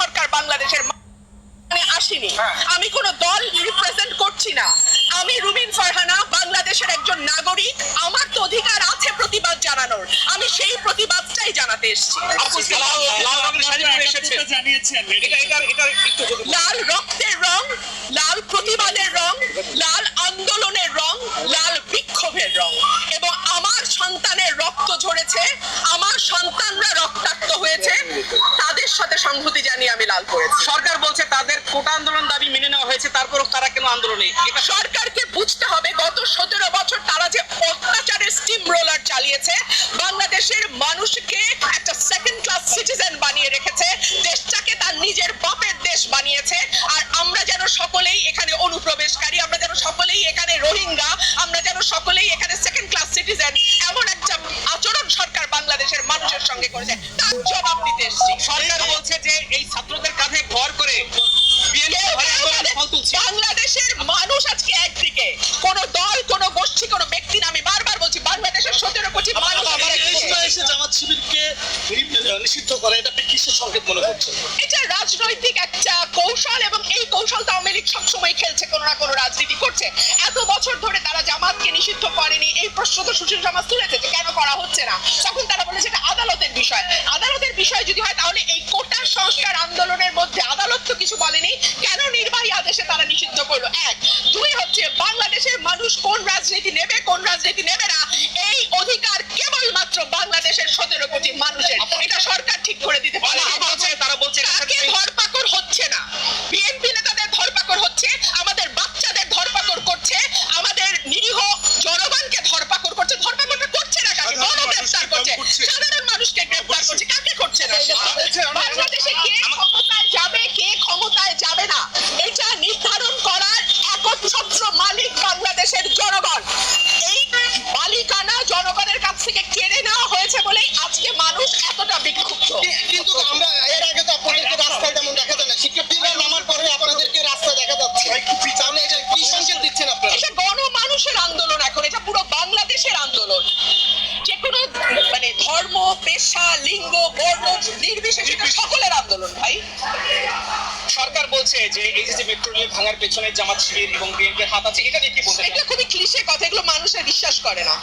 সরকার বাংলাদেশের আসেনি। আমি কোনো দল রিপ্রেজেন্ট করছি না। আমি রুমিন ফারহানা, বাংলাদেশের একজন নাগরিক। আমার তো অধিকার আছে প্রতিবাদ জানানোর, আমি সেই প্রতিবাদটাই জানাতে এসেছি। লাল রক্তের রং, লাল প্রতিবাদের রং, লাল আন্দোলনের রং, লাল বিক্ষোভের রং, এবং আমার সন্তানের রক্ত ঝরেছে, আমার সন্তানরা রক্তাক্ত হয়েছে, তাদের সাথে সংহতি জানিয়ে আমি লাল করেছি। সরকার বলছে তাদের কোটা আন্দোলন দাবি মেনে নেওয়া হয়েছে, তারপরও তারা কেন আন্দোলনে? এটা সরকারকে বুঝতে হবে, গত 17 বছর তারা যে অত্যাচারের স্টিম রোলার চালিয়েছে, বাংলাদেশের মানুষকে একটা সেকেন্ড ক্লাস সিটিজেন বানিয়ে রেখেছে, দেশটাকে তার নিজের বাপের দেশ বানিয়েছে। আর আমরা যেন সকলেই এখানে অনুপ্রবেশকারী, আমরা যেন সকলেই এখানে রোহিঙ্গা, আমরা যেন সকলেই এখানে সেকেন্ড ক্লাস সিটিজেন, এমন একটা আচরণ সরকার বাংলাদেশের মানুষের সঙ্গে করেছে, তার জবাব দিতে এসেছি। সরকার বলছে যে এই ছাত্রদের কাঁধে ভর করে বাংলাদেশের মানুষ আজকে একদিকে, কোন দল, কোন গোষ্ঠী, কোন ব্যক্তি না। আমি বারবার বলছি, বাংলাদেশের 17 কোটি মানুষ এসে জামাত শিবিরকে নিষিদ্ধ করে, এটা আপনি কিসের সংকেত মনে করছেন? এটা রাজনৈতিক একটা কৌশল, এবং এই কৌশলটা আওয়ামী লীগ সবসময় খেলছে, কোনো না কোনো রাজনীতি করছে। এত বছর ধরে তারা জামাতকে নিষিদ্ধ করেনি, এই প্রশ্ন তো সুশীল সমাজ তুলেছে যে কেন করা হচ্ছে না। তখন তারা বলেছে এটা আদালতের বিষয়। আদালতের বিষয় যদি হয়, তাহলে এই কোটা সংস্কার আন্দোলনের মধ্যে আদালত তো কিছু বলেনি, কেন নির্বাহী আদেশে তারা নিষিদ্ধ করলো? এক। দুই হচ্ছে, বাংলাদেশের মানুষ কোন রাজনীতি নেবে, কোন রাজনীতি নেবে না, এই অধিকার কেবলমাত্র বাংলাদেশের 17 কোটি মানুষের। এটা সরকার ঠিক করে দিতে পারে। তারা বলছে তাকে ধরপাকড় হচ্ছে না, বিএনপি নেতাদের ধরপাকড় হচ্ছে, আমাদের বাচ্চাদের ধরপাকড় করছে, আমাদের নিরীহ জনগণকে ধরপাকড় করছে। ধরপাকড়টা করছে না কাকে? গণগ্রেফতার করছে, সাধারণ মানুষকে গ্রেফতার করছে, কাকে করছে না? বাংলাদেশে কে ক্ষমতায় যাবে, কে ক্ষমতায় যাবে না, এটা নির্ধারণ করার একচ্ছত্র মালিক বাংলাদেশের জনগণ। এই মালিকানা জনগণের কাছ থেকে কেড়ে নেওয়া হয়েছে বলেই আজকে মানুষ এতটা বিক্ষুব্ধ। কিন্তু আমরা এর আগে তো আপনাদেরকে রাস্তায় তেমন দেখা যায় না, শিক্ষার্থীরা নামার পরে আপনাদেরকে রাস্তায় দেখা যাচ্ছে, তাহলে এটা কি সংকেত দিচ্ছেন আপনারা? এটা গণমানুষের আন্দোলন, এখন এটা পুরো বাংলাদেশের আন্দোলন। যে কোনো মানে ধর্ম, পেশা, লিঙ্গ, বর্ণ নির্বিশেষে এটা সকলের আন্দোলন ভাই। সরকার বলছে যে এই যে মেট্রো রেল ভাঙার পেছনে জামাত শিবির এবং বিএনপির হাত আছে, এটা নিয়ে কি বলতে? এটা খুবই ক্লিশে কথা, এগুলো মানুষের বিশ্বাস করে না।